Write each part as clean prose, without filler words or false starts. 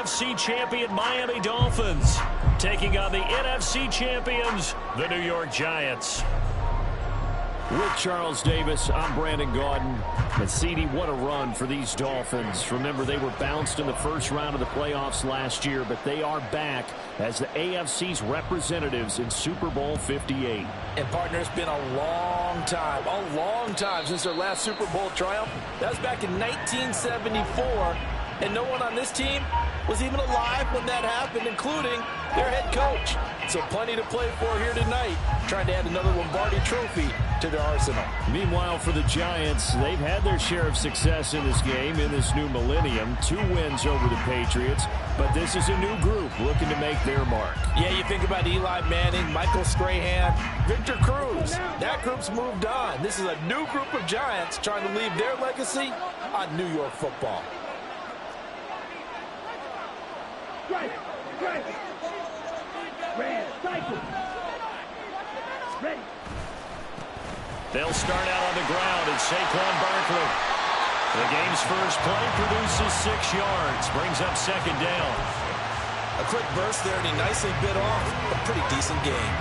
AFC champion Miami Dolphins taking on the NFC champions, the New York Giants. With Charles Davis, I'm Brandon Gaudin. And CD, what a run for these Dolphins. Remember, they were bounced in the first round of the playoffs last year, but they are back as the AFC's representatives in Super Bowl 58. And, partner, it's been a long time since their last Super Bowl triumph. That was back in 1974, and no one on this team was even alive when that happened, including their head coach. So plenty to play for here tonight, trying to add another Lombardi trophy to their arsenal. Meanwhile, for the Giants, they've had their share of success in this game, in this new millennium. 2 wins over the Patriots, but this is a new group looking to make their mark. Yeah, you think about Eli Manning, Michael Strahan, Victor Cruz. That group's moved on. This is a new group of Giants trying to leave their legacy on New York football. Ready. They'll start out on the ground at Saquon Barkley. The game's first play produces 6 yards, brings up second down. A quick burst there, and he nicely bit off a pretty decent game.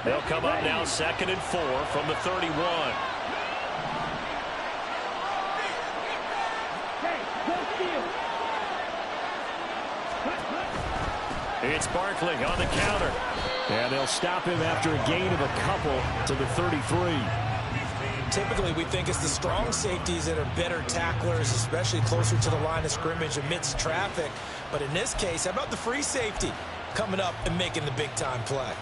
They'll come up now 2nd and 4 from the 31. It's Barkley on the counter. And they'll stop him after a gain of a couple to the 33. Typically, we think it's the strong safeties that are better tacklers, especially closer to the line of scrimmage amidst traffic. But in this case, how about the free safety coming up and making the big-time play?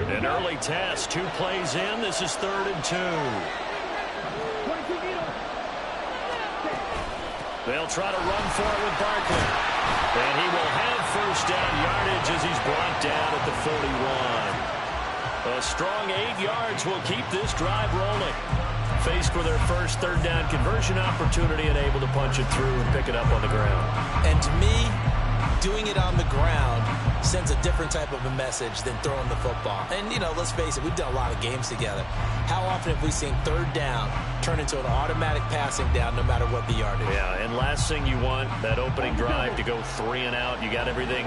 An early test, 2 plays in. This is 3rd and 2. They'll try to run for it with Barkley. And he will have first down yardage as he's brought down at the 41. A strong 8 yards will keep this drive rolling. Faced with their first 3rd down conversion opportunity and able to punch it through and pick it up on the ground. And to me, doing it on the ground sends a different type of a message than throwing the football. And, you know, let's face it, we've done a lot of games together. How often have we seen 3rd down turn into an automatic passing down no matter what the yardage? Yeah, and last thing you want, that opening drive to go 3 and out. You got everything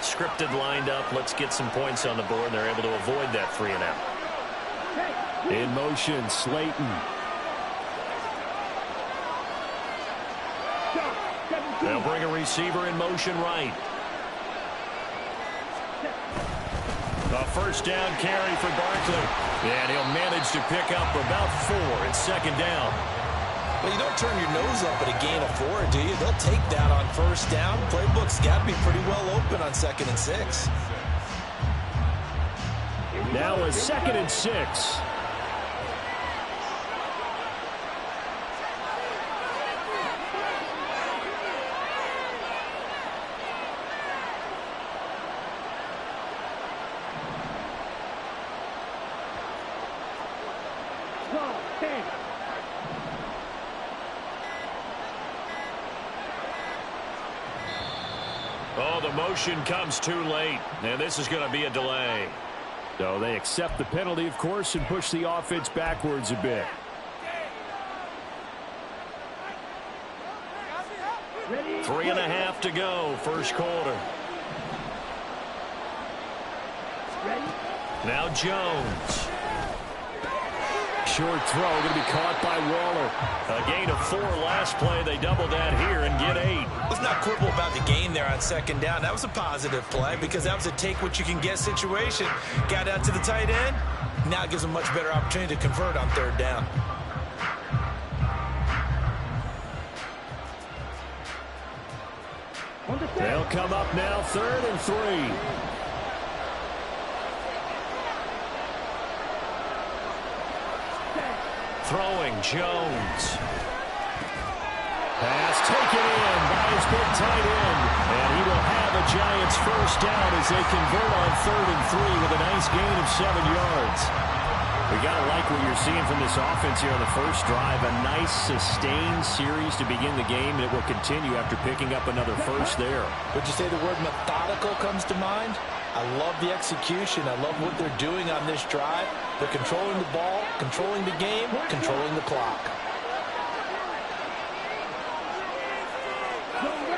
scripted, lined up. Let's get some points on the board. They're able to avoid that 3 and out. In motion, Slayton. They'll bring a receiver in motion right. A first down carry for Barkley. And he'll manage to pick up about 4 at 2nd down. Well, you don't turn your nose up at a gain of 4, do you? They'll take that on 1st down. Playbook's got to be pretty well open on 2nd and 6. Now a 2nd and 6. Oh, the motion comes too late, and this is going to be a delay. So they accept the penalty, of course, and push the offense backwards a bit. Ready? 3.5 to go, first quarter. Ready? Now Jones. Short throw, going to be caught by Waller. A gain of 4 last play. They double that here and get 8. Let's not quibble about the gain there on 2nd down. That was a positive play because that was a take-what-you-can-get situation. Got out to the tight end. Now it gives them a much better opportunity to convert on 3rd down. They'll come up now 3rd and 3. Throwing Jones. Pass taken in by his big tight end. And he will have a Giants first down as they convert on 3rd and 3 with a nice gain of 7 yards. We got to like what you're seeing from this offense here on the first drive. A nice sustained series to begin the game, and it will continue after picking up another first there. Would you say the word methodical comes to mind? I love the execution. I love what they're doing on this drive. They're controlling the ball, controlling the game, controlling the clock.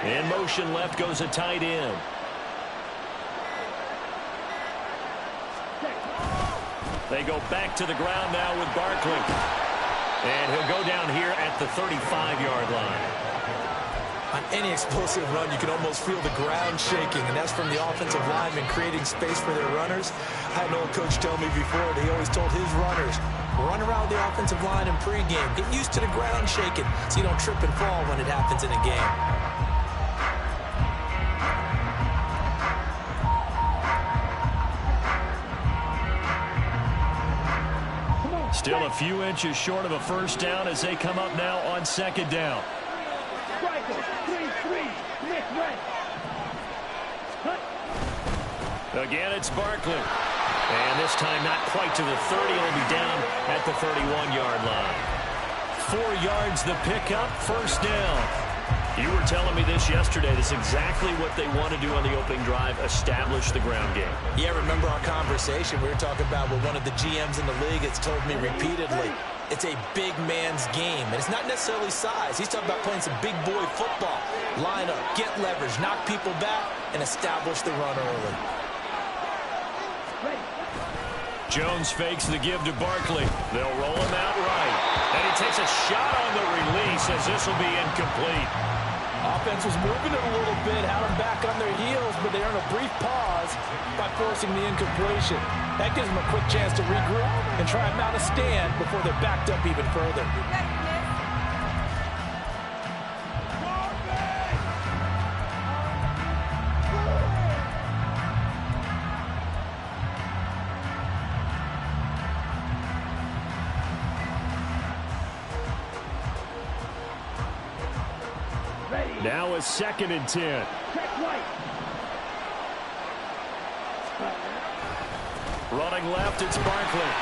In motion left goes a tight end. They go back to the ground now with Barkley. And he'll go down here at the 35-yard line. On any explosive run, you can almost feel the ground shaking, and that's from the offensive linemen creating space for their runners. I had an old coach tell me before that he always told his runners, run around the offensive line in pregame. Get used to the ground shaking so you don't trip and fall when it happens in a game. Still a few inches short of a first down as they come up now on 2nd down. Again, it's Barkley. And this time not quite to the 30. It'll be down at the 31-yard line. 4 yards the pickup, first down. You were telling me this yesterday. This is exactly what they want to do on the opening drive, establish the ground game. Yeah, remember our conversation. We were talking about what one of the GMs in the league has told me repeatedly. It's a big man's game, and it's not necessarily size. He's talking about playing some big boy football. Line up, get leverage, knock people back, and establish the run early. Jones fakes the give to Barkley. They'll roll him out right. And he takes a shot on the release as this will be incomplete. Offense was moving it a little bit, had them back on their heels, but they earn a brief pause by forcing the incompletion. That gives them a quick chance to regroup and try and mount a stand before they're backed up even further. Now a 2nd and 10. Running left, it's Barkley.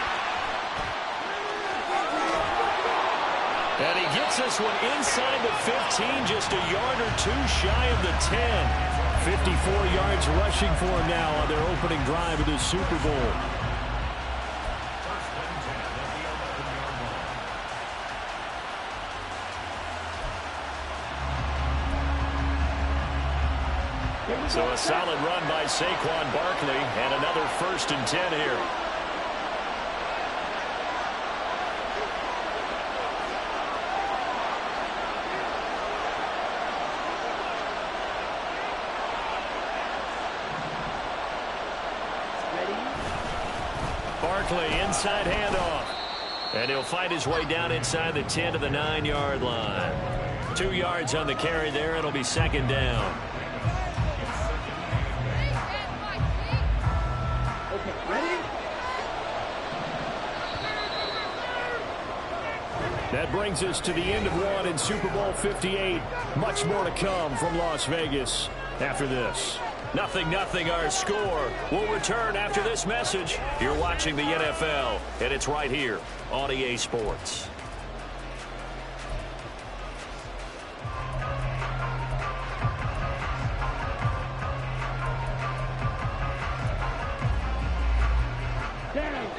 And he gets this one inside the 15, just a yard or two shy of the 10. 54 yards rushing for him now on their opening drive of the Super Bowl. So a solid run by Saquon Barkley, and another 1st and 10 here. Barkley inside handoff. And he'll fight his way down inside the 10 to the 9-yard line. 2 yards on the carry there. It'll be 2nd down. That brings us to the end of one in Super Bowl 58. Much more to come from Las Vegas after this. 0-0 our score. We'll return after this message. You're watching the NFL, and it's right here on EA Sports.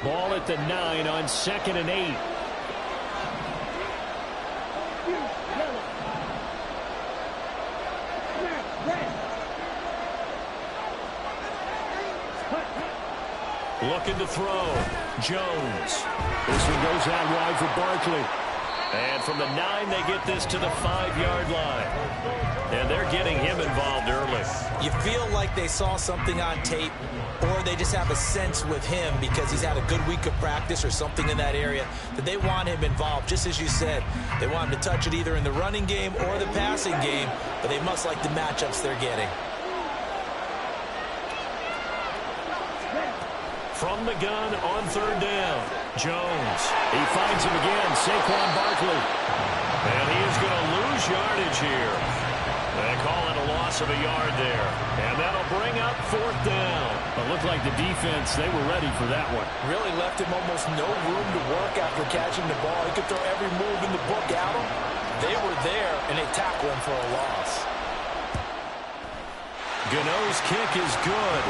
Ball at the 9 on 2nd and 8. Looking to throw. Jones. This one goes out wide for Barkley. And from the 9, they get this to the 5-yard line. And they're getting him involved early. You feel like they saw something on tape, or they just have a sense with him because he's had a good week of practice or something in that area that they want him involved. Just as you said, they want him to touch it either in the running game or the passing game, but they must like the matchups they're getting. From the gun on 3rd down, Jones. He finds him again, Saquon Barkley. And he is going to lose yardage here. They call it a loss of a yard there. And that'll bring up 4th down. It looked like the defense, they were ready for that one. Really left him almost no room to work after catching the ball. He could throw every move in the book at him. They were there, and they tackled him for a loss. Gano's kick is good.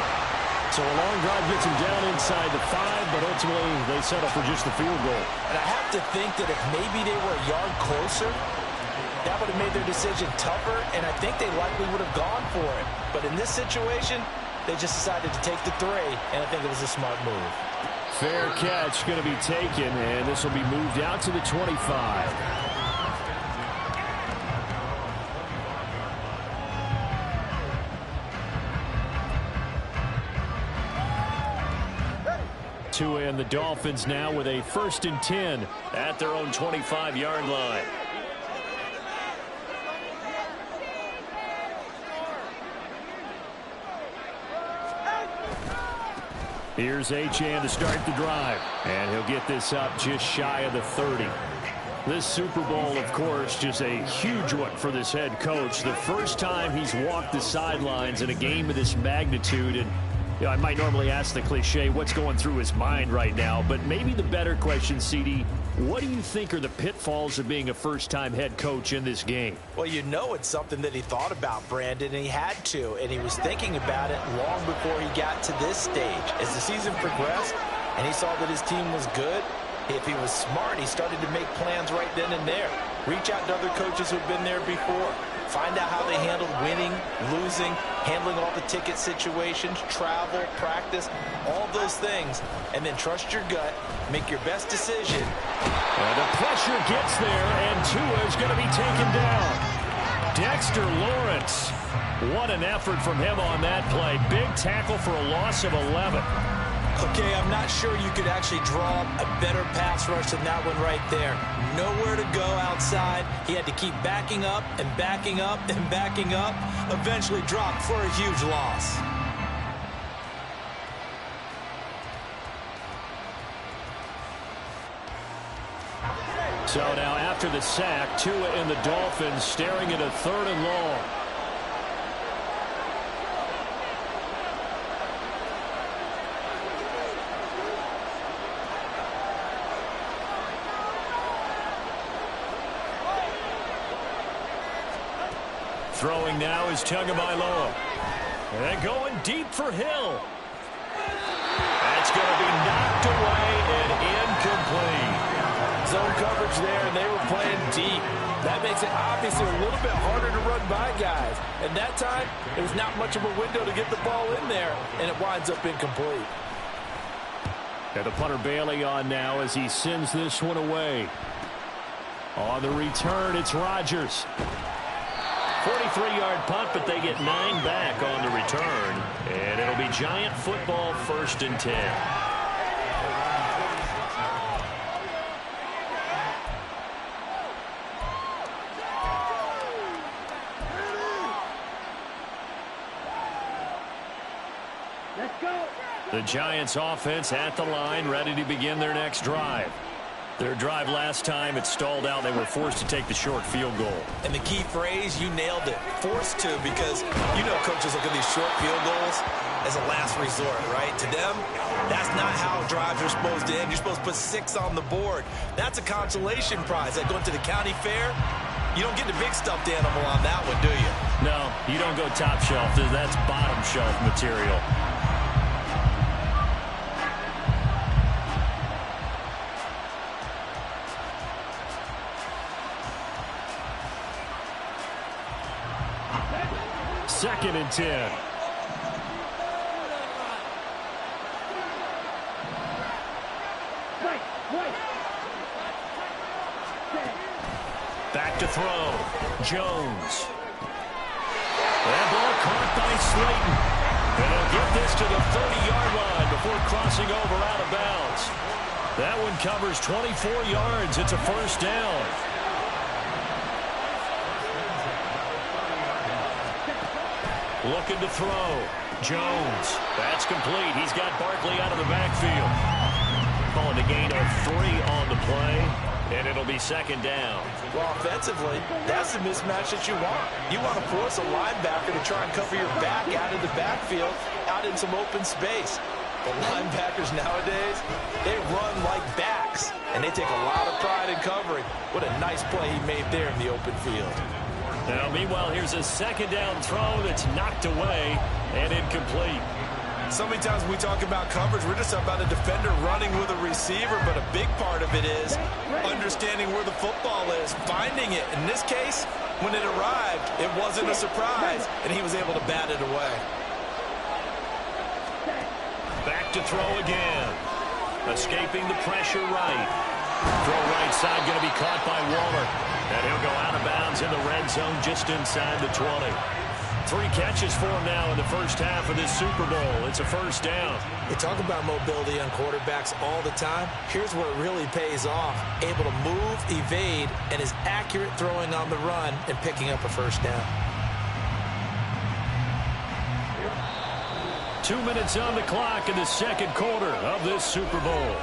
So a long drive gets him down inside the 5, but ultimately they settle for just the field goal. And I have to think that if maybe they were a yard closer, that would have made their decision tougher, and I think they likely would have gone for it. But in this situation, they just decided to take the 3, and I think it was a smart move. Fair catch going to be taken, and this will be moved out to the 25. Tua and the Dolphins now with a 1st and 10 at their own 25-yard line. Here's Achane to start the drive, and he'll get this up just shy of the 30. This Super Bowl, of course, just a huge one for this head coach. The first time he's walked the sidelines in a game of this magnitude. And you know, I might normally ask the cliche, what's going through his mind right now? But maybe the better question, CD, what do you think are the pitfalls of being a first-time head coach in this game? Well, you know it's something that he thought about, Brandon, and he had to. And he was thinking about it long before he got to this stage. As the season progressed and he saw that his team was good, if he was smart, he started to make plans right then and there. Reach out to other coaches who've been there before. Find out how they handled winning, losing, handling all the ticket situations, travel, practice, all those things. And then trust your gut, make your best decision. And the pressure gets there, and Tua is going to be taken down. Dexter Lawrence. What an effort from him on that play. Big tackle for a loss of 11. Okay, I'm not sure you could actually draw a better pass rush than that one right there. Nowhere to go outside. He had to keep backing up and backing up and backing up. Eventually dropped for a huge loss. So now after the sack, Tua and the Dolphins staring at a 3rd and long. Throwing now is Tagovailoa. And going deep for Hill. That's going to be knocked away and incomplete. Zone coverage there, and they were playing deep. That makes it obviously a little bit harder to run by guys. And that time, there's not much of a window to get the ball in there, and it winds up incomplete. And the punter Bailey on now as he sends this one away. On the return, it's Rodgers. 43-yard punt, but they get 9 back on the return. And it'll be Giant football, 1st and 10. The Giants offense at the line, ready to begin their next drive. Their drive last time, it stalled out. They were forced to take the short field goal. And the key phrase, you nailed it. Forced to, because you know coaches look at these short field goals as a last resort, right? To them, that's not how drives are supposed to end. You're supposed to put 6 on the board. That's a consolation prize. Like going to the county fair, you don't get the big stuffed animal on that one, do you? No, you don't go top shelf. That's bottom shelf material. Second and 10. Back to throw. Jones. That ball caught by Slayton. And he'll get this to the 30-yard line before crossing over out of bounds. That one covers 24 yards. It's a 1st down. Looking to throw. Jones. That's complete. He's got Barkley out of the backfield. Calling a gain of 3 on the play. And it'll be second down. Well, offensively, that's the mismatch that you want. You want to force a linebacker to try and cover your back out of the backfield, out in some open space. The linebackers nowadays, they run like backs, and they take a lot of pride in covering. What a nice play he made there in the open field. Now, meanwhile, here's a second down throw that's knocked away and incomplete. So many times when we talk about coverage, we're just about a defender running with a receiver, but a big part of it is understanding where the football is, finding it. In this case, when it arrived, it wasn't a surprise, and he was able to bat it away. Back to throw again. Escaping the pressure right. Throw right side going to be caught by Waller. And he'll go out of bounds in the red zone just inside the 20. 3 catches for him now in the first half of this Super Bowl. It's a first down. We talk about mobility on quarterbacks all the time. Here's where it really pays off. Able to move, evade, and is accurate throwing on the run and picking up a first down. 2 minutes on the clock in the second quarter of this Super Bowl.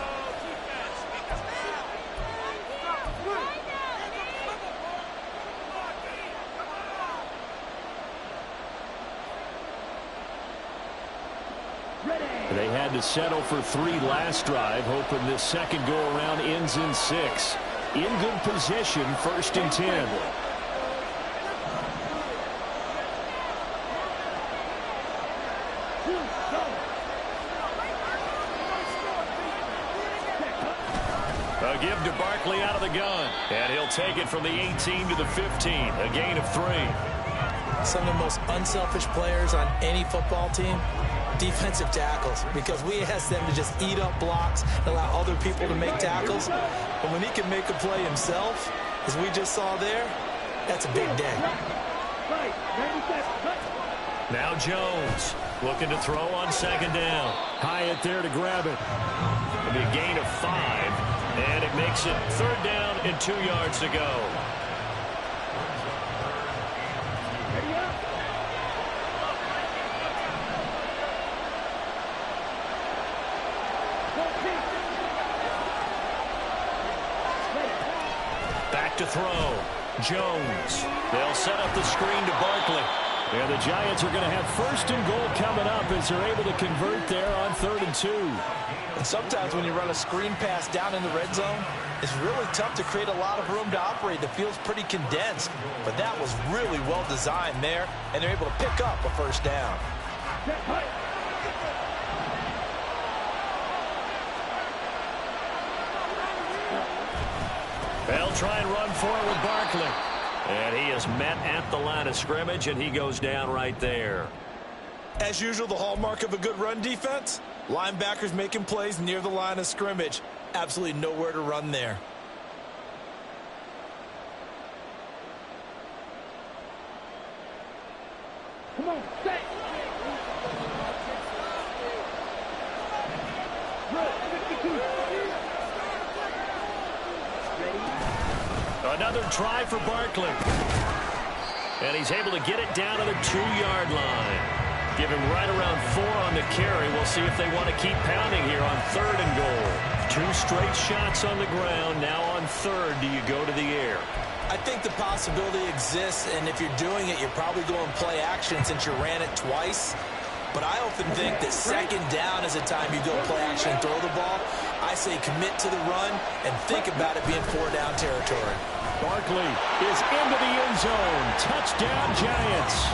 They had to settle for 3 last drive, hoping this second go-around ends in 6. In good position, 1st and 10. A give to Barkley out of the gun. And he'll take it from the 18 to the 15. A gain of 3. Some of the most unselfish players on any football team, defensive tackles, because we ask them to just eat up blocks and allow other people to make tackles. But when he can make a play himself, as we just saw there, that's a big day. Now Jones looking to throw on second down. Hyatt there to grab it. It'll be a gain of 5, and it makes it 3rd down and 2 yards to go. Back to throw. Jones. They'll set up the screen to Barkley. And the Giants are going to have 1st and goal coming up as they're able to convert there on 3rd and 2. And sometimes when you run a screen pass down in the red zone, it's really tough to create a lot of room to operate. The field's pretty condensed. But that was really well designed there, and they're able to pick up a 1st down. They'll try and run for it with Barkley. And he is met at the line of scrimmage, and he goes down right there. As usual, the hallmark of a good run defense, linebackers making plays near the line of scrimmage. Absolutely nowhere to run there. Come on, stay. Another try for Barkley. And he's able to get it down to the 2-yard line. Give him right around 4 on the carry. We'll see if they want to keep pounding here on 3rd and goal. 2 straight shots on the ground. Now on 3rd, do you go to the air? I think the possibility exists, and if you're doing it, you're probably going play action since you ran it twice. But I often think that 2nd down is a time you go play action and throw the ball. I say commit to the run and think about it being 4-down territory. Barkley is into the end zone. Touchdown, Giants.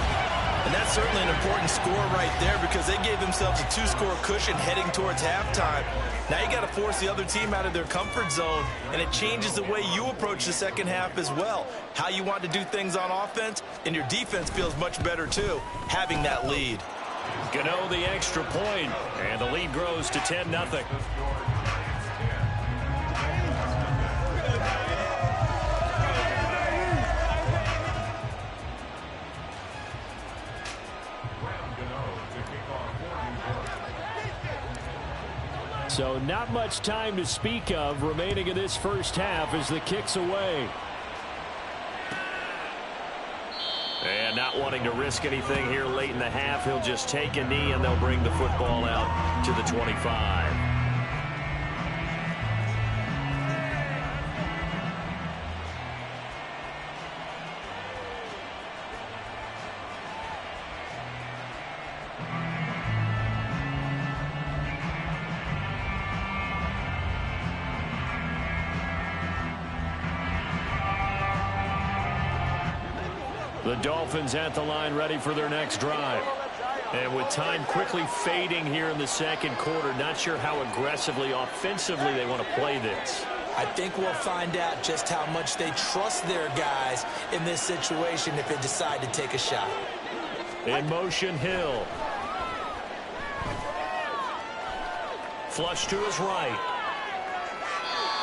And that's certainly an important score right there because they gave themselves a 2-score cushion heading towards halftime. Now you got to force the other team out of their comfort zone, and it changes the way you approach the second half as well. How you want to do things on offense, and your defense feels much better too, having that lead. Gano the extra point, and the lead grows to 10-0. So not much time to speak of remaining in this first half as the kick's away. And not wanting to risk anything here late in the half, he'll just take a knee and they'll bring the football out to the 25. The Dolphins at the line ready for their next drive. And with time quickly fading here in the second quarter, not sure how aggressively, offensively they want to play this. I think we'll find out just how much they trust their guys in this situation if they decide to take a shot. In motion, Hill. Flush to his right.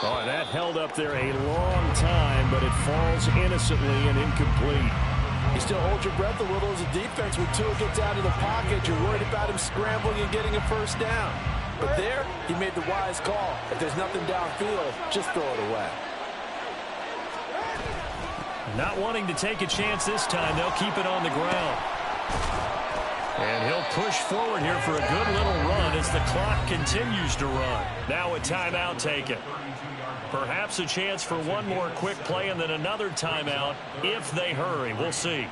Oh, that held up there a long time, but it falls innocently and incomplete. You still hold your breath a little as a defense. When Tua gets out of the pocket, you're worried about him scrambling and getting a first down. But there, he made the wise call. If there's nothing downfield, just throw it away. Not wanting to take a chance this time, they'll keep it on the ground. And he'll push forward here for a good little run as the clock continues to run. Now a timeout taken. Perhaps a chance for one more quick play and then another timeout if they hurry. We'll see.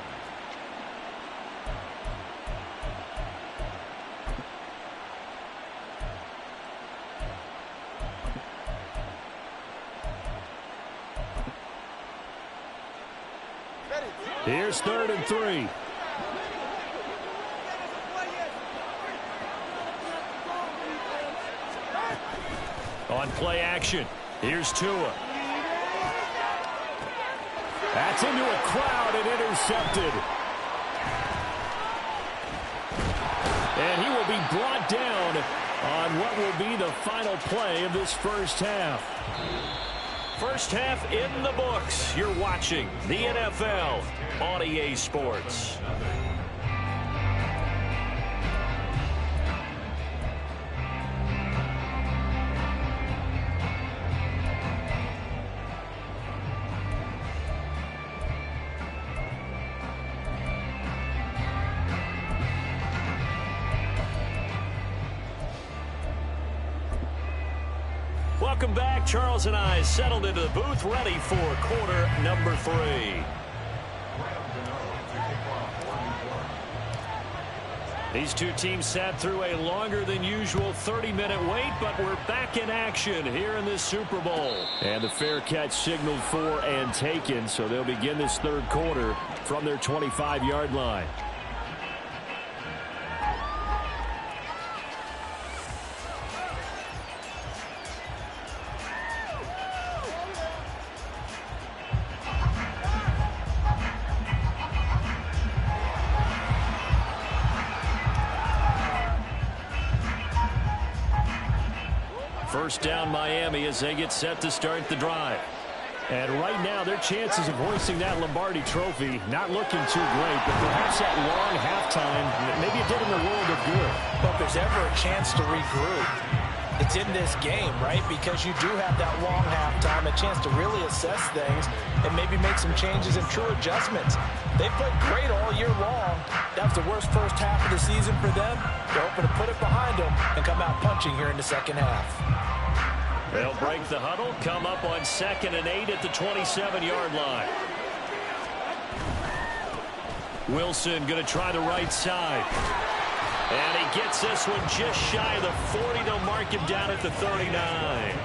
Here's 3rd and 3. On play action, here's Tua. That's into a crowd and intercepted. And he will be brought down on what will be the final play of this first half. First half in the books. You're watching the NFL on EA Sports. Welcome back. Charles and I settled into the booth, ready for quarter number 3. These two teams sat through a longer than usual 30-minute wait, but we're back in action here in this Super Bowl. And the fair catch signaled for and taken, so they'll begin this third quarter from their 25-yard line. First down Miami as they get set to start the drive. And right now their chances of hoisting that Lombardi trophy not looking too great, but perhaps that long halftime, maybe it did them a world of good. But if there's ever a chance to regroup, it's in this game, right? Because you do have that long halftime, a chance to really assess things and maybe make some changes and true adjustments. They played great all year long. That was the worst first half of the season for them. They're hoping to put it behind them and come out punching here in the second half. They'll break the huddle, come up on 2nd and 8 at the 27-yard line. Wilson going to try the right side. And he gets this one just shy of the 40. They'll mark him down at the 39.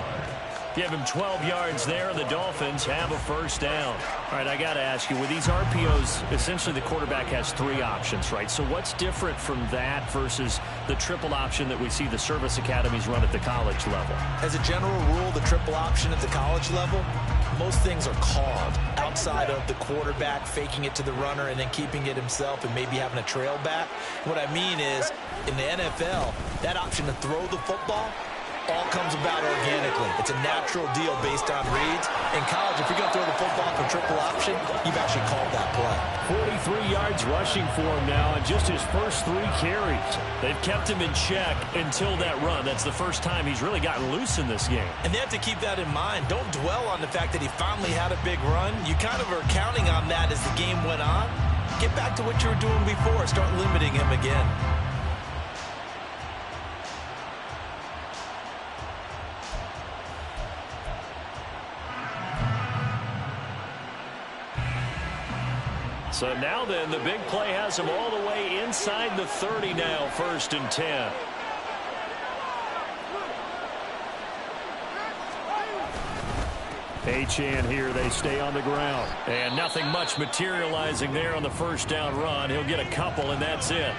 Give him 12 yards there, and the Dolphins have a first down. All right, I got to ask you, with these RPOs, essentially the quarterback has 3 options, right? So what's different from that versus the triple option that we see the service academies run at the college level? As a general rule, the triple option at the college level, most things are called outside of the quarterback faking it to the runner and then keeping it himself and maybe having a trail back. What I mean is, in the NFL, that option to throw the football all comes about organically. It's a natural deal based on reads. In college, if you're going to throw the football for triple option, you've actually called that play. 43 yards rushing for him now on just his first 3 carries. They've kept him in check until that run. That's the first time he's really gotten loose in this game. And they have to keep that in mind. Don't dwell on the fact that he finally had a big run. You kind of are counting on that as the game went on. Get back to what you were doing before. Start limiting him again. So now then, the big play has him all the way inside the 30 now, 1st and 10. Achane here. They stay on the ground. And nothing much materializing there on the first down run. He'll get a couple, and that's it.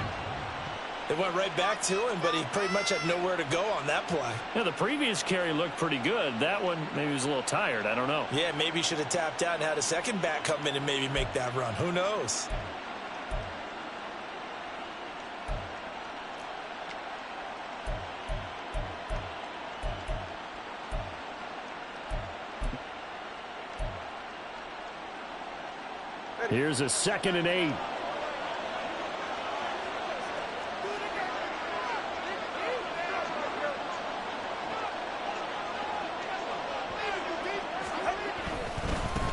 They went right back to him, but he pretty much had nowhere to go on that play. Yeah, the previous carry looked pretty good. That one, maybe he was a little tired. I don't know. Yeah, maybe he should have tapped out and had a second back come in and maybe make that run. Who knows? Here's a 2nd and 8.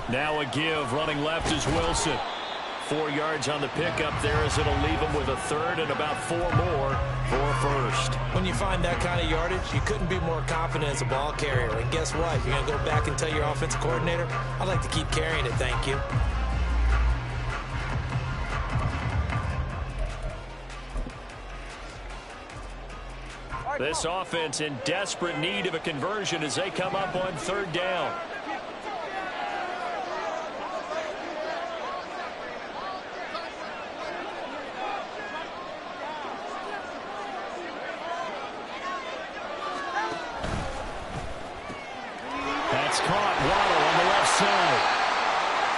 Now a give. Running left is Wilson. 4 yards on the pickup there as it'll leave him with a third and about 4 more for a first. When you find that kind of yardage, you couldn't be more confident as a ball carrier. And guess what? You're going to go back and tell your offensive coordinator, I'd like to keep carrying it, thank you. This offense in desperate need of a conversion as they come up on 3rd down. That's caught. Waddle on the left side.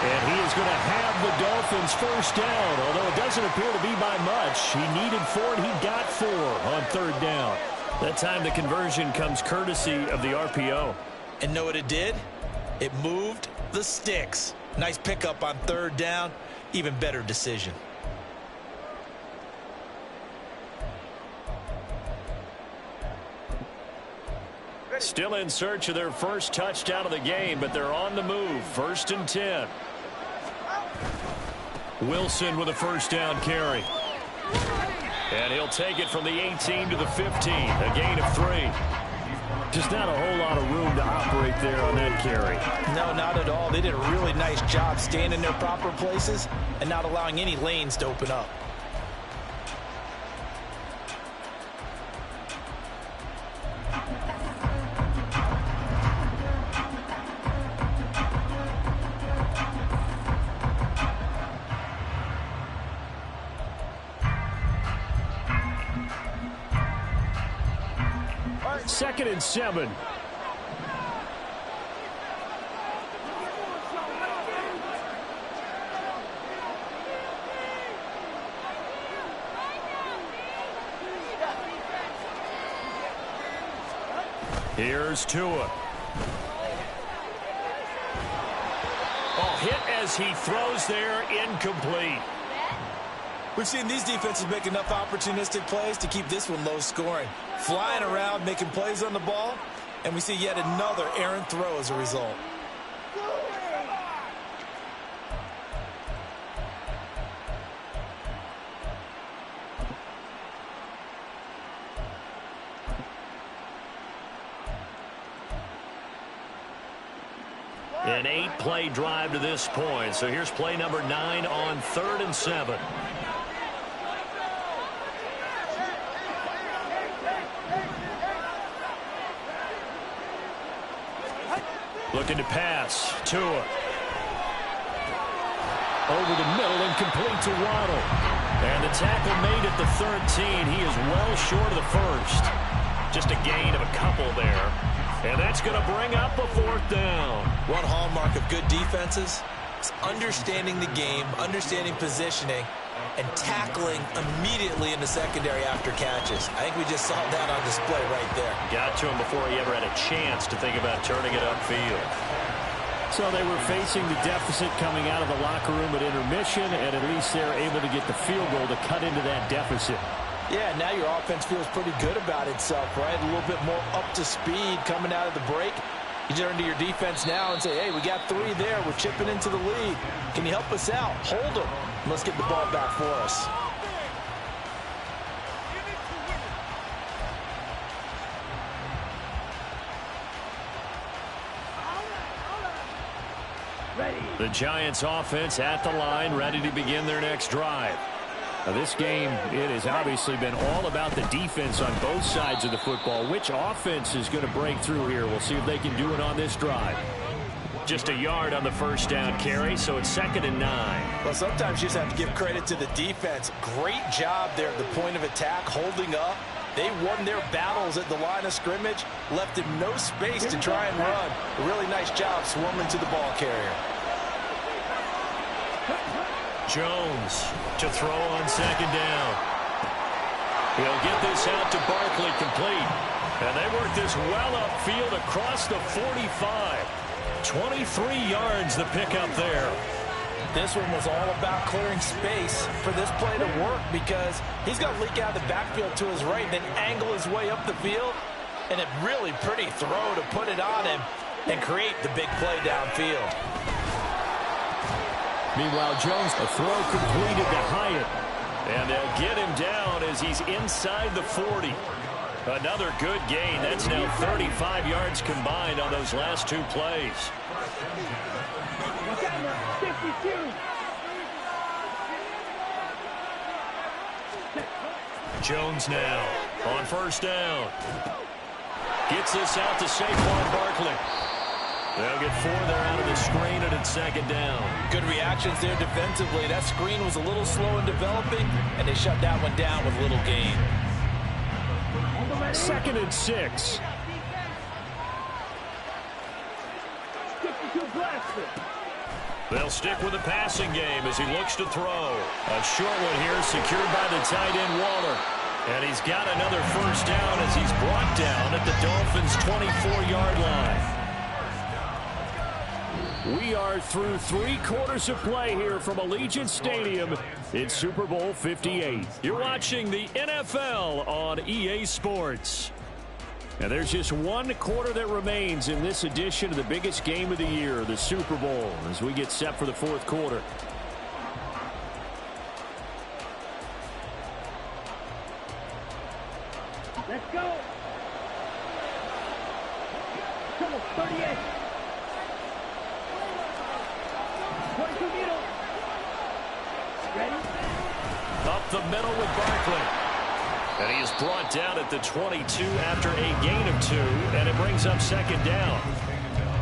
And he is going to have the Dolphins first down, although it doesn't appear to be by much. He needed 4, and he got 4 on 3rd down. That time the conversion comes courtesy of the RPO. And know what it did? It moved the sticks. Nice pickup on 3rd down. Even better decision. Still in search of their first touchdown of the game, but they're on the move. 1st and 10. Wilson with a first down carry. And he'll take it from the 18 to the 15. A gain of 3. Just not a whole lot of room to operate there on that carry. No, not at all. They did a really nice job staying in their proper places and not allowing any lanes to open up. Second and 7. Here's Tua. Oh, hit as he throws there, incomplete. We've seen these defenses make enough opportunistic plays to keep this one low scoring. Flying around, making plays on the ball, and we see yet another errant throw as a result. An 8-play drive to this point. So here's play number 9 on 3rd and 7. Looking to pass. Tua. Over the middle and complete to Waddle. And the tackle made at the 13. He is well short of the first. Just a gain of a couple there. And that's going to bring up a 4th down. One hallmark of good defenses is understanding the game, understanding positioning, and tackling immediately in the secondary after catches. I think we just saw that on display right there. Got to him before he ever had a chance to think about turning it upfield. So they were facing the deficit coming out of the locker room at intermission, and at least they're able to get the field goal to cut into that deficit. Yeah, now your offense feels pretty good about itself, right? A little bit more up to speed coming out of the break. You turn to your defense now and say, hey, we got 3 there. We're chipping into the lead. Can you help us out? Hold them. Let's get the ball back for us. The Giants offense at the line, ready to begin their next drive. Now this game, it has obviously been all about the defense on both sides of the football. Which offense is going to break through here? We'll see if they can do it on this drive. Just a yard on the first down carry, so it's 2nd and 9. Well, sometimes you just have to give credit to the defense. Great job there at the point of attack, holding up. They won their battles at the line of scrimmage, left him no space to try and run. A really nice job swarming to the ball carrier. Jones to throw on 2nd down. He'll get this out to Barkley, complete. And they work this well upfield across the 45. 23 yards the pickup there. This one was all about clearing space for this play to work because he's going to leak out of the backfield to his right, then angle his way up the field. And a really pretty throw to put it on him and create the big play downfield. Meanwhile, Jones, a throw completed to Hyatt. And they'll get him down as he's inside the 40. Another good gain. That's now 35 yards combined on those last 2 plays. Jones now on 1st down. Gets this out to Saquon Barkley. They'll get 4 there out of the screen, and it's 2nd down. Good reactions there defensively. That screen was a little slow in developing, and they shut that one down with little gain. 2nd and 6. They'll stick with the passing game as he looks to throw. A short one here secured by the tight end Waller. And he's got another 1st down as he's brought down at the Dolphins' 24-yard line. We are through 3 quarters of play here from Allegiant Stadium. It's Super Bowl 58. You're watching the NFL on EA Sports. And there's just 1 quarter that remains in this edition of the biggest game of the year, the Super Bowl, as we get set for the 4th quarter. Let's go. Come on, 38. 22 middle. Ready? Up the middle with Barkley. And he is brought down at the 22 after a gain of 2, and it brings up 2nd down.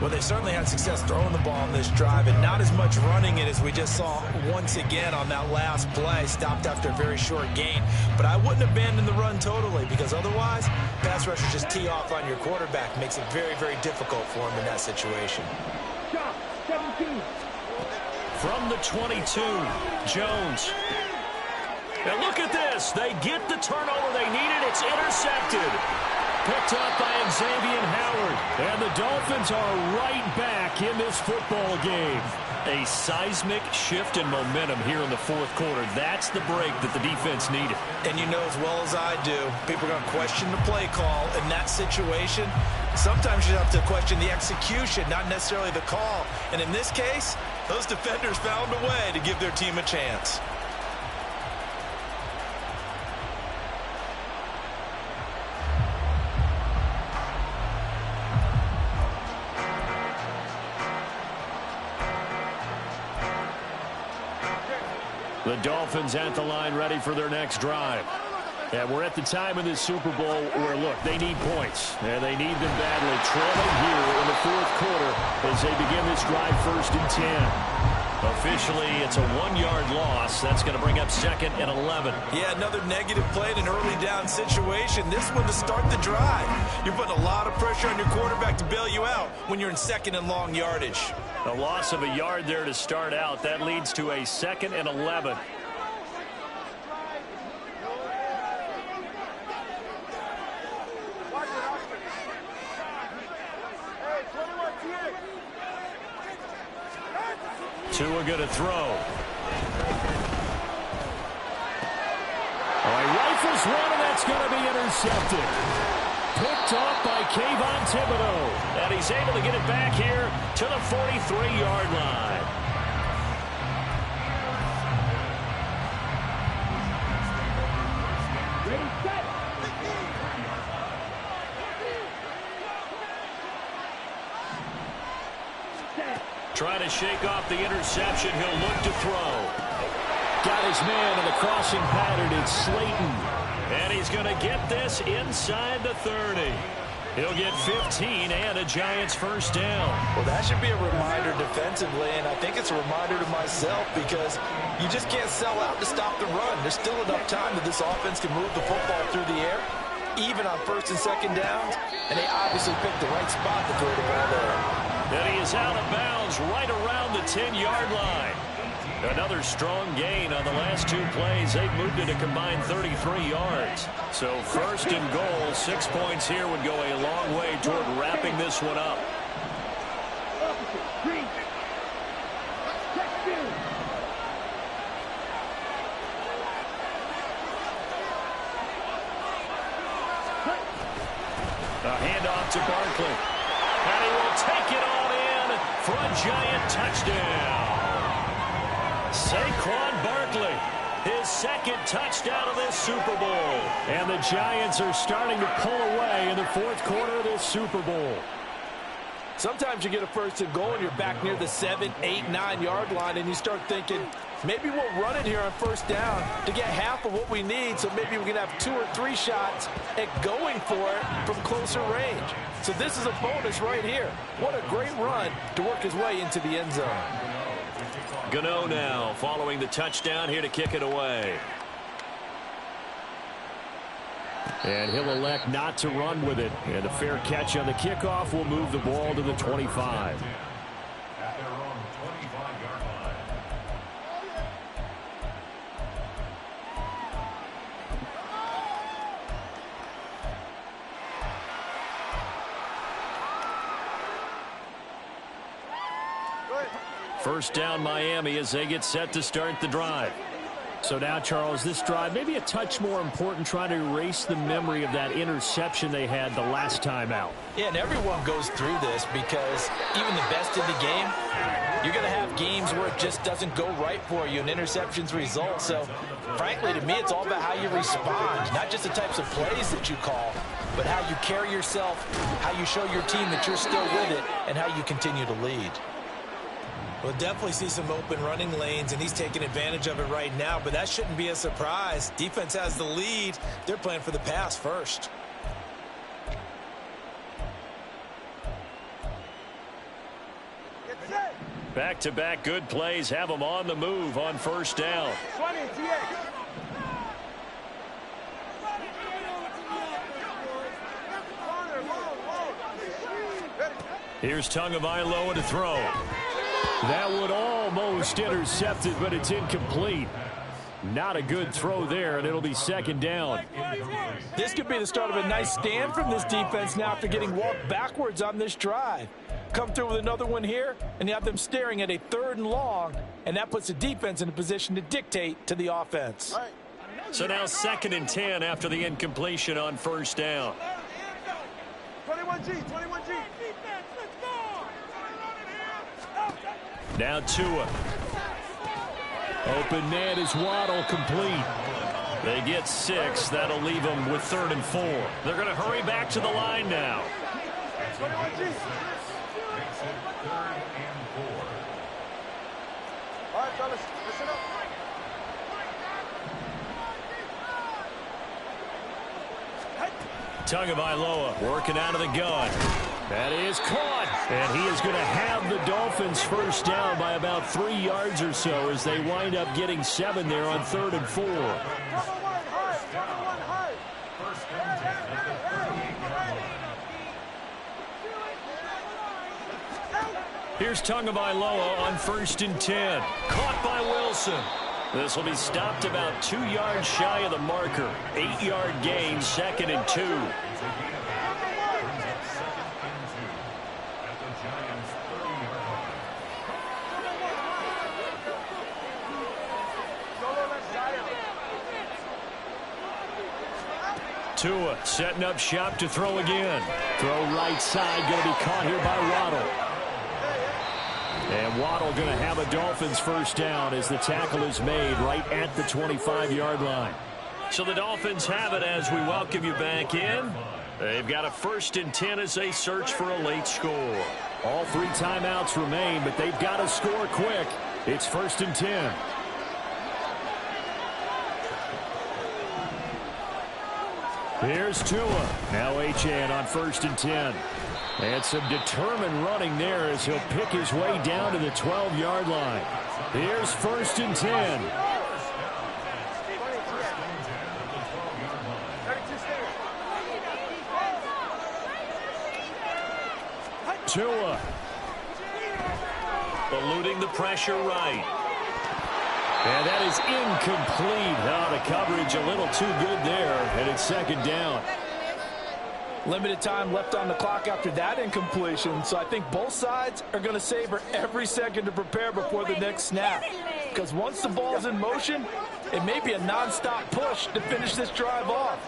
Well, they certainly had success throwing the ball on this drive, and not as much running it as we just saw once again on that last play. Stopped after a very short gain. But I wouldn't abandon the run totally, because otherwise, pass rushers just tee off on your quarterback. Makes it very, very difficult for him in that situation. Shot, 17. From the 22, Jones. And look at this. They get the turnover they needed. It's intercepted. Picked up by Xavier Howard. And the Dolphins are right back in this football game. A seismic shift in momentum here in the 4th quarter. That's the break that the defense needed. And you know as well as I do, people are going to question the play call in that situation. Sometimes you have to question the execution, not necessarily the call. And in this case, those defenders found a way to give their team a chance. The Dolphins at the line ready for their next drive. And we're at the time in this Super Bowl where, look, they need points. And they need them badly. Trailing here in the 4th quarter as they begin this drive 1st and 10. Officially, it's a 1-yard loss. That's going to bring up 2nd and 11. Yeah, another negative play in an early down situation. This one to start the drive. You're putting a lot of pressure on your quarterback to bail you out when you're in 2nd and long yardage. A loss of a yard there to start out. That leads to a 2nd and 11. Tua going to throw. All right, rifles one, and that's going to be intercepted. Picked off by Kayvon Thibodeau. And he's able to get it back here to the 43-yard line. Ready, set. Trying to shake off the interception. He'll look to throw. Got his man in the crossing pattern. It's Slayton. And he's going to get this inside the 30. He'll get 15 and a Giants first down. Well, that should be a reminder defensively, and I think it's a reminder to myself because you just can't sell out to stop the run. There's still enough time that this offense can move the football through the air, even on first and second downs, and they obviously picked the right spot to throw the ball there. And he is out of bounds right around the 10-yard line. Another strong gain on the last two plays. They've moved it a combined 33 yards. So first and goal, 6 points here would go a long way toward wrapping this one up. A handoff to Barkley. And he will take it on in for a Giant touchdown. Saquon Barkley, his second touchdown of this Super Bowl. And the Giants are starting to pull away in the fourth quarter of this Super Bowl. Sometimes you get a first and goal and you're back near the 7, 8, 9-yard line and you start thinking, maybe we'll run it here on first down to get half of what we need, so maybe we can have 2 or 3 shots at going for it from closer range. So this is a bonus right here. What a great run to work his way into the end zone. Gano now following the touchdown here to kick it away. And he'll elect not to run with it. And a fair catch on the kickoff will move the ball to the 25. First down Miami as they get set to start the drive. So now, Charles, this drive maybe a touch more important, trying to erase the memory of that interception they had the last time out. Yeah, and everyone goes through this because even the best in the game, you're going to have games where it just doesn't go right for you and interceptions result. So, frankly, to me, it's all about how you respond, not just the types of plays that you call, but how you carry yourself, how you show your team that you're still with it, and how you continue to lead. We'll definitely see some open running lanes, and he's taking advantage of it right now, but that shouldn't be a surprise. Defense has the lead. They're playing for the pass first. Back-to-back good plays have them on the move on first down. 20, Here's Tagovailoa to throw. That would almost intercept it, but it's incomplete. Not a good throw there, and it'll be second down. This could be the start of a nice stand from this defense now after getting walked backwards on this drive. Come through with another one here, and you have them staring at a 3rd and long, and that puts the defense in a position to dictate to the offense. So now 2nd and 10 after the incompletion on first down. 21G, 21G. Now Tua. Open man is Waddle, complete. They get 6. That'll leave them with 3rd and 4. They're going to hurry back to the line now. 21G. All right, fellas, listen up. Tagovailoa working out of the gun. That is caught. And he is going to have the Dolphins first down by about 3 yards or so as they wind up getting 7 there on 3rd and 4. Here's Tagovailoa on 1st and 10. Caught by Wilson. This will be stopped about 2 yards shy of the marker. 8-yard gain, 2nd and 2. Tua setting up shop to throw again. Throw right side, going to be caught here by Waddle. And Waddle going to have a Dolphins first down as the tackle is made right at the 25-yard line. So the Dolphins have it as we welcome you back in. They've got a 1st and 10 as they search for a late score. All 3 timeouts remain, but they've got to score quick. It's 1st and 10. Here's Tua. Now Achane on 1st and 10. And some determined running there as he'll pick his way down to the 12-yard line. Here's 1st and 10. Tua. Eluding the pressure right. And that is incomplete. Oh, the coverage a little too good there, and it's 2nd down. Limited time left on the clock after that incompletion, so I think both sides are going to savor every second to prepare before the next snap. Because once the ball's in motion, it may be a non-stop push to finish this drive off.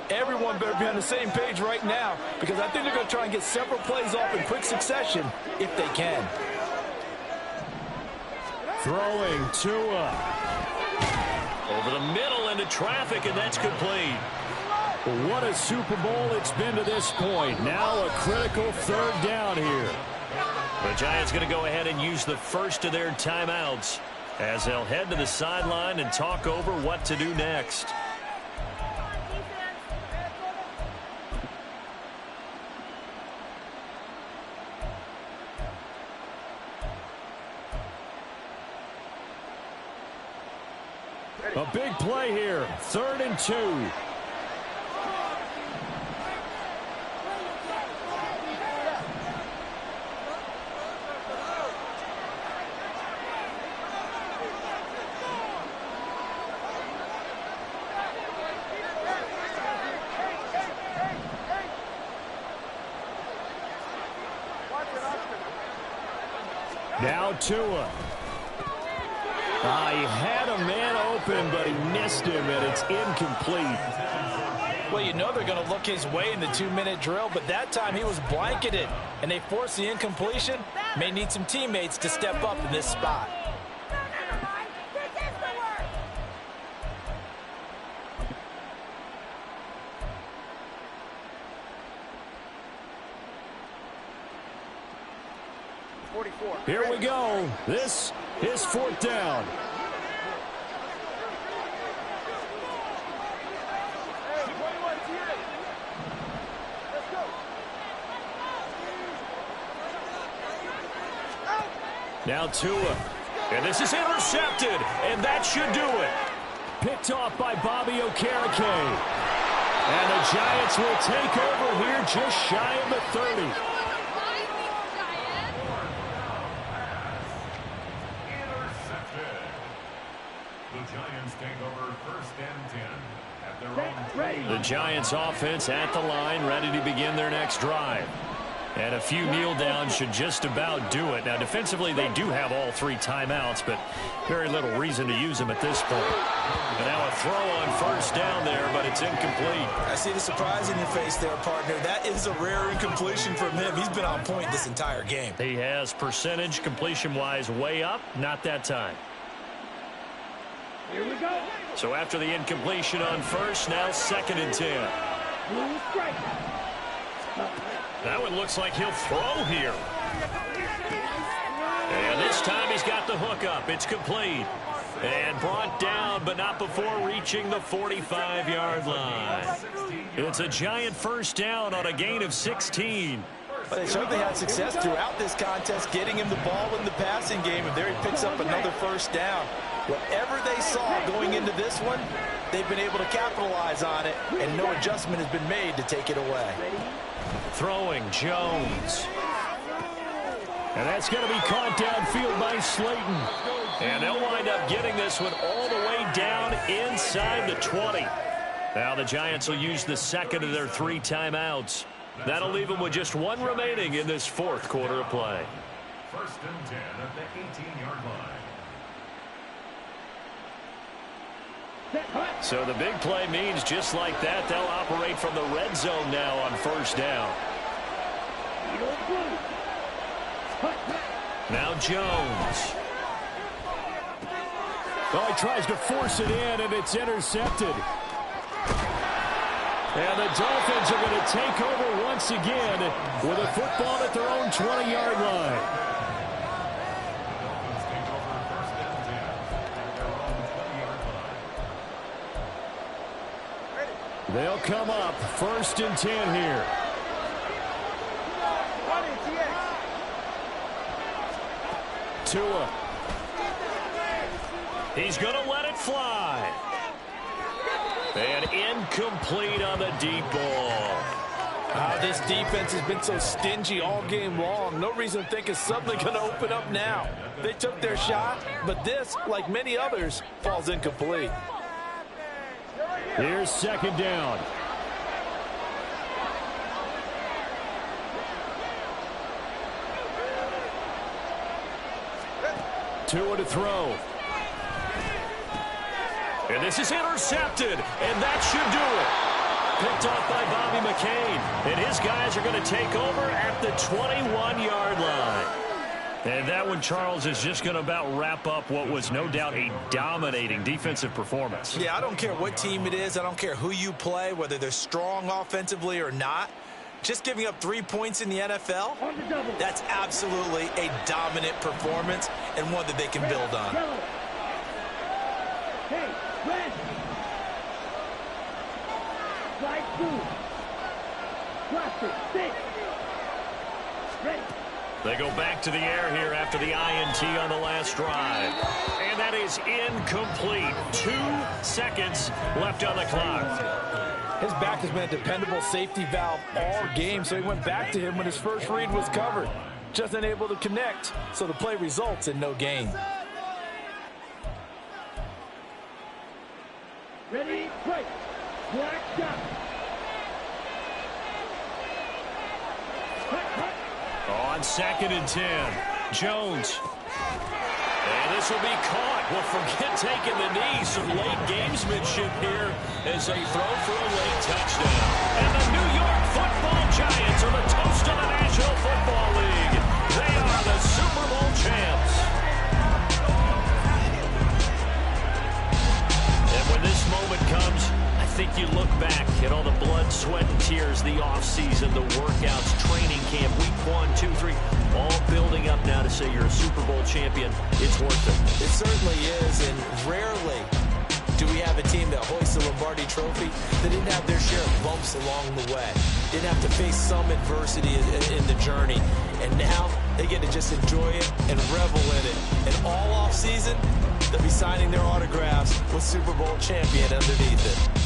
Everyone better be on the same page right now, because I think they're going to try and get several plays off in quick succession if they can. Throwing Tua. Over the middle into traffic, and that's complete. What a Super Bowl it's been to this point. Now a critical 3rd down here. The Giants going to go ahead and use the first of their timeouts as they'll head to the sideline and talk over what to do next. A big play here. 3rd and 2. Now Tua. He had a man open, but he missed him, and it's incomplete. Well, you know they're going to look his way in the 2-minute drill, but that time he was blanketed, and they forced the incompletion. May need some teammates to step up in this spot. Here we go. This is 4th down. Now Tua. And this is intercepted, and that should do it. Picked off by Bobby Okereke. And the Giants will take over here just shy of the 30. The Giants offense at the line, ready to begin their next drive. And a few kneel downs should just about do it. Now, defensively, they do have all 3 timeouts, but very little reason to use them at this point. And now a throw on 1st down there, but it's incomplete. I see the surprise in your face there, partner. That is a rare incompletion from him. He's been on point this entire game. He has percentage completion-wise way up, not that time. Here we go. So after the incompletion on 1st, now 2nd and 10. That one looks like he'll throw here. And this time he's got the hook up. It's complete. And brought down, but not before reaching the 45-yard line. It's a Giant 1st down on a gain of 16. But they certainly had success throughout this contest, getting him the ball in the passing game, and there he picks up another 1st down. Whatever they saw going into this one, they've been able to capitalize on it, and no adjustment has been made to take it away. Throwing Jones. And that's going to be caught downfield by Slayton. And they'll wind up getting this one all the way down inside the 20. Now the Giants will use the 2nd of their 3 timeouts. That'll leave them with just 1 remaining in this 4th quarter of play. 1st and 10 at the 18-yard line. So the big play means just like that, they'll operate from the red zone now on 1st down. Now Jones. Oh, he tries to force it in, and it's intercepted. And the Dolphins are going to take over once again with a football at their own 20-yard line. They'll come up 1st and 10 here. Tua. He's going to let it fly. And incomplete on the deep ball. This defense has been so stingy all game long. No reason to think it's suddenly going to open up now. They took their shot, but this, like many others, falls incomplete. Here's 2nd down. Tua to throw. And this is intercepted, and that should do it. Picked off by Bobby McCain, and his guys are going to take over at the 21-yard line. And that one, Charles, is just going to about wrap up what was no doubt a dominating defensive performance. Yeah, I don't care what team it is. I don't care who you play, whether they're strong offensively or not. Just giving up 3 points in the NFL, that's absolutely a dominant performance and one that they can build on. They go back to the air here after the INT on the last drive. And that is incomplete. 2 seconds left on the clock. His back has been a dependable safety valve all game, so he went back to him when his first read was covered. Just unable to connect, so the play results in no gain. Ready, play. Black shot. On 2nd and 10, Jones. And this will be caught. Well, forget taking the knee. Some late gamesmanship here as they throw for a late touchdown. And the New York Football Giants are the toast of the National Football League. They are the Super Bowl champs. And when this moment comes, I think you look back at all the blood, sweat, and tears, the offseason, the workouts, training camp, week 1, 2, 3, all building up now to say you're a Super Bowl champion. It's worth it. It certainly is, and rarely do we have a team that hoists the Lombardi Trophy that didn't have their share of bumps along the way, didn't have to face some adversity in the journey, and now they get to just enjoy it and revel in it. And all offseason, they'll be signing their autographs with Super Bowl champion underneath it.